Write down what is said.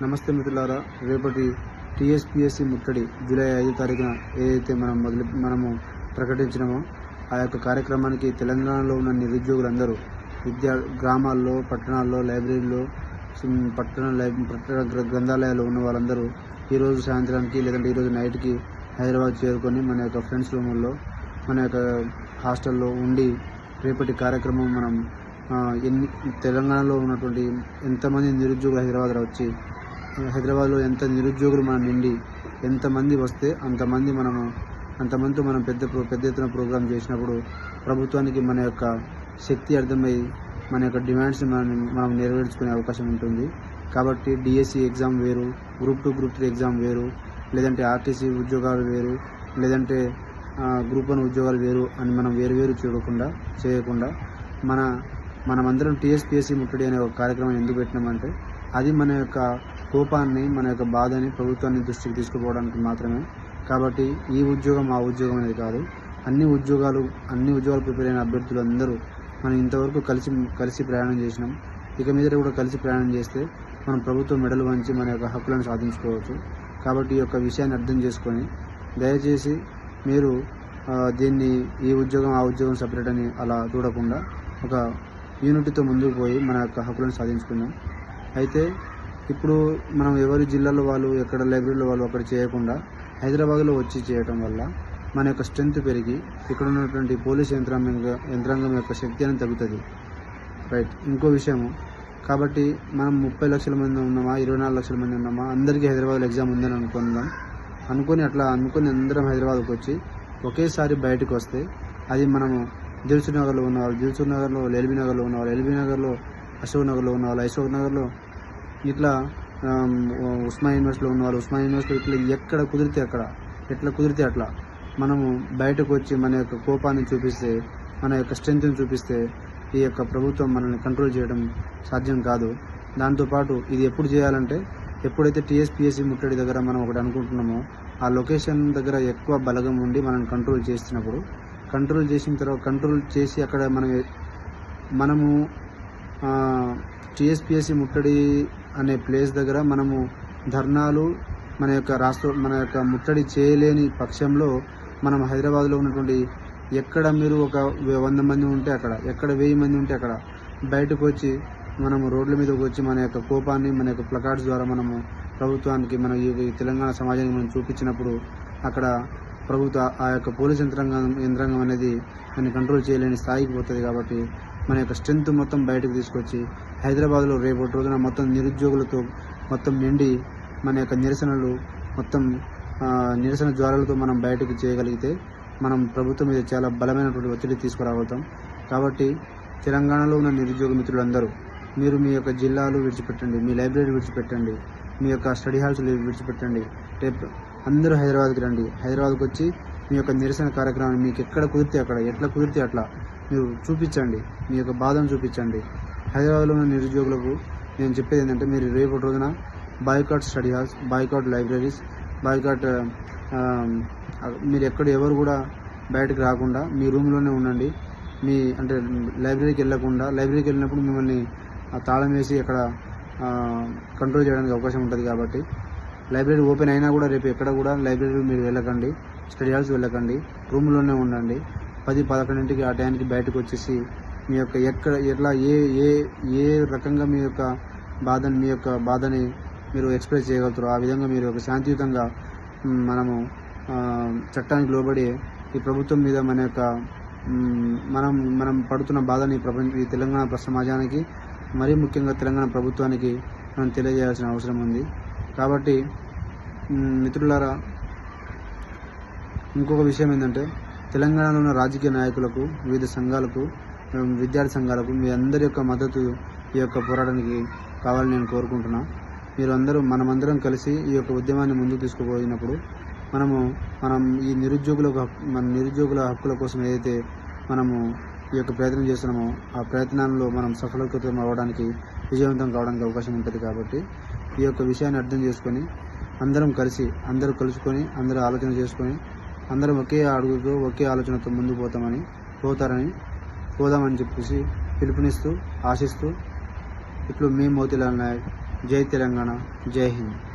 నమస్తే మిత్రులారా. రేపటి టీఎస్పీఎస్సీ ముట్టడి జూలై 5 తారీఖున ఏదైతే మనము ప్రకటించినామో ఆ యొక్క కార్యక్రమానికి తెలంగాణలో ఉన్న నిరుద్యోగులందరూ గ్రామాల్లో, పట్టణాల్లో, లైబ్రరీలో, పట్టణ గ్రంథాలయాల్లో ఉన్న వాళ్ళందరూ ఈరోజు సాయంత్రానికి లేదంటే ఈరోజు నైట్కి హైదరాబాద్ చేరుకొని మన యొక్క ఫ్రెండ్స్ రూముల్లో, మన యొక్క హాస్టల్లో ఉండి రేపటి కార్యక్రమం మనం తెలంగాణలో ఉన్నటువంటి ఎంతమంది నిరుద్యోగులు హైదరాబాద్లో ఎంత నిరుద్యోగులు మనం నిండి ఎంతమంది వస్తే అంతమందితో మనం పెద్ద ఎత్తున ప్రోగ్రాం చేసినప్పుడు ప్రభుత్వానికి మన యొక్క శక్తి అర్థమై మన యొక్క డిమాండ్స్ని మనం నెరవేర్చుకునే అవకాశం ఉంటుంది. కాబట్టి డిఎస్సి ఎగ్జామ్ వేరు, గ్రూప్ 2, గ్రూప్ 3 ఎగ్జామ్ వేరు, లేదంటే ఆర్టీసీ ఉద్యోగాలు వేరు, లేదంటే గ్రూప్ 1 ఉద్యోగాలు వేరు అని మనం వేరు చేయకుండా మనమందరం టీఎస్పీఎస్సీ ముట్టడి అనే ఒక కార్యక్రమం ఎందుకు పెట్టినామంటే అది మన యొక్క కోపాన్ని, మన యొక్క బాధని ప్రభుత్వాన్ని దృష్టికి తీసుకుపోవడానికి మాత్రమే. కాబట్టి ఈ ఉద్యోగం ఆ ఉద్యోగం అనేది కాదు. అన్ని ఉద్యోగాలు ప్రిపేర్ అయిన అభ్యర్థులు అందరూ మనం ఇంతవరకు కలిసి ప్రయాణం చేసినాం. ఇక మీద కూడా కలిసి ప్రయాణం చేస్తే మనం ప్రభుత్వం మెడలు వంచి మన యొక్క హక్కులను సాధించుకోవచ్చు. కాబట్టి ఈ యొక్క విషయాన్ని అర్థం చేసుకొని దయచేసి మీరు దీన్ని ఈ ఉద్యోగం ఆ ఉద్యోగం సపరేట్ అని అలా చూడకుండా ఒక యూనిటీతో ముందుకు పోయి మన యొక్క హక్కులను సాధించుకుందాం. అయితే ఇప్పుడు మనం ఎవరి జిల్లాలో వాళ్ళు, ఎక్కడ లైబ్రరీలో వాళ్ళు అక్కడ చేయకుండా హైదరాబాద్లో వచ్చి చేయటం వల్ల మన యొక్క స్ట్రెంత్ పెరిగి ఇక్కడ ఉన్నటువంటి పోలీస్ యంత్రాంగం యొక్క శక్తి అనేది తగ్గుతుంది. రైట్. ఇంకో విషయము, కాబట్టి మనం 30 లక్షల మంది ఉన్నామా, 24 లక్షల మంది ఉన్నామా, అందరికీ హైదరాబాద్లో ఎగ్జామ్ ఉందని అనుకొని అందరం హైదరాబాద్కి వచ్చి ఒకేసారి బయటకు వస్తే అది మనము దిల్సుఖ్ నగర్లో ఉన్నవాళ్ళు, దిల్సుఖ్ నగర్లో, ఎల్బీ నగర్లో ఉన్నవాళ్ళు, ఎల్బీ నగర్లో, అశోక్ నగర్లో ఉన్నవాళ్ళు, అశోక్ నగర్లో, ఇట్లా ఉస్మానియా యూనివర్సిటీలో ఉన్నవాళ్ళు, ఉస్మానియా యూనివర్సిటీ, ఇట్లా ఎట్లా కుదిరితే అట్లా మనము బయటకు వచ్చి మన యొక్క కోపాన్ని చూపిస్తే, మన యొక్క స్ట్రెంగ్త్ని చూపిస్తే ఈ యొక్క ప్రభుత్వం మనల్ని కంట్రోల్ చేయడం సాధ్యం కాదు. దాంతోపాటు ఇది ఎప్పుడు చేయాలంటే ఎప్పుడైతే టీఎస్పీఎస్సీ ముట్టడి దగ్గర మనం ఒకటి అనుకుంటున్నామో ఆ లొకేషన్ దగ్గర ఎక్కువ బలగం ఉండి మనల్ని కంట్రోల్ చేసి అక్కడ మనము టీఎస్పీఎస్సీ ముట్టడి అనే ప్లేస్ దగ్గర మనము ధర్నాలు మన యొక్క ముట్టడి చేయలేని పక్షంలో మనం హైదరాబాద్లో ఉన్నటువంటి ఎక్కడ మీరు ఒక 100 మంది ఉంటే అక్కడ, ఎక్కడ 1000 మంది ఉంటే అక్కడ బయటకు వచ్చి మనము రోడ్ల మీదకి వచ్చి మన యొక్క కోపాన్ని మన యొక్క ప్లకార్డ్స్ ద్వారా మనము ప్రభుత్వానికి, మన ఈ తెలంగాణ సమాజానికి మనం చూపించినప్పుడు అక్కడ ఆ యొక్క పోలీస్ యంత్రాంగం అనేది దాన్ని కంట్రోల్ చేయలేని స్థాయికి పోతుంది. కాబట్టి మన యొక్క స్ట్రెంత్ మొత్తం బయటకు తీసుకొచ్చి హైదరాబాద్లో రేపటి రోజున మొత్తం నిరుద్యోగులతో మొత్తం నిండి మన యొక్క నిరసన జ్వాలలతో మనం బయటకు చేయగలిగితే మనం ప్రభుత్వం మీద చాలా బలమైనటువంటి ఒత్తిడి తీసుకురాగలుగుతాం. కాబట్టి తెలంగాణలో ఉన్న నిరుద్యోగ మిత్రులందరూ మీరు మీ యొక్క జిల్లాలు విడిచిపెట్టండి, మీ లైబ్రరీ విడిచిపెట్టండి, మీ యొక్క స్టడీ హాల్స్ విడిచిపెట్టండి. రేపు అందరూ హైదరాబాద్కి రండి. హైదరాబాద్కి వచ్చి మీ యొక్క నిరసన కార్యక్రమాన్ని మీకు ఎక్కడ కుదిరితే అక్కడ, ఎట్లా కుదిరితే అట్లా మీరు చూపించండి, మీ యొక్క బాధను చూపించండి. హైదరాబాద్లో ఉన్న నిరుద్యోగులకు నేను చెప్పేది ఏంటంటే మీరు రేపటి రోజున boycott study halls, boycott libraries, boycott మీరు ఎవరు కూడా బయటకు రాకుండా మీ రూమ్లోనే ఉండండి. లైబ్రరీకి వెళ్ళినప్పుడు మిమ్మల్ని తాళం వేసి అక్కడ కంట్రోల్ చేయడానికి అవకాశం ఉంటుంది. కాబట్టి లైబ్రరీ ఓపెన్ అయినా కూడా రేపు ఎక్కడ కూడా లైబ్రరీ మీరు వెళ్ళకండి, స్టడీ హాల్స్ వెళ్ళకండి, రూమ్లోనే ఉండండి. 10-11ంటికి ఆ టైంకి బయటకు వచ్చేసి మీ యొక్క ఎట్లా ఏ రకంగా మీ యొక్క బాధని మీరు ఎక్స్ప్రెస్ చేయగలుగుతారో ఆ విధంగా మీరు ఒక శాంతియుతంగా మనము చట్టానికి లోబడి ఈ ప్రభుత్వం మీద మనం పడుతున్న బాధని ఈ తెలంగాణ సమాజానికి, మరీ ముఖ్యంగా తెలంగాణ ప్రభుత్వానికి మనం తెలియజేయాల్సిన అవసరం ఉంది. కాబట్టి మిత్రులారా, ఇంకొక విషయం ఏంటంటే తెలంగాణలో ఉన్న రాజకీయ నాయకులకు, వివిధ సంఘాలకు, విద్యార్థి సంఘాలకు మీ అందరి యొక్క మద్దతు ఈ యొక్క పోరాటానికి కావాలని నేను కోరుకుంటున్నా. మనమందరం కలిసి ఈ యొక్క ఉద్యమాన్ని ముందుకు తీసుకుపోయినప్పుడు మనం ఈ నిరుద్యోగుల హక్కుల కోసం ఏదైతే మనము ఈ యొక్క ప్రయత్నం చేస్తున్నామో ఆ ప్రయత్నాల్లో మనం సఫలీకృతం అవ్వడానికి, విజయవంతం కావడానికి అవకాశం ఉంటుంది. కాబట్టి ఈ యొక్క విషయాన్ని అర్థం చేసుకొని అందరూ కలుసుకొని అందరూ ఆలోచన చేసుకొని అందరం ఒకే అడుగుతో ఒకే ఆలోచనతో ముందుకు పోదామని చెప్పేసి పిలుపునిస్తూ ఆశిస్తూ ఇట్లు మీ మోతీలాల్ నాయక్. జై తెలంగాణ, జై హింద్.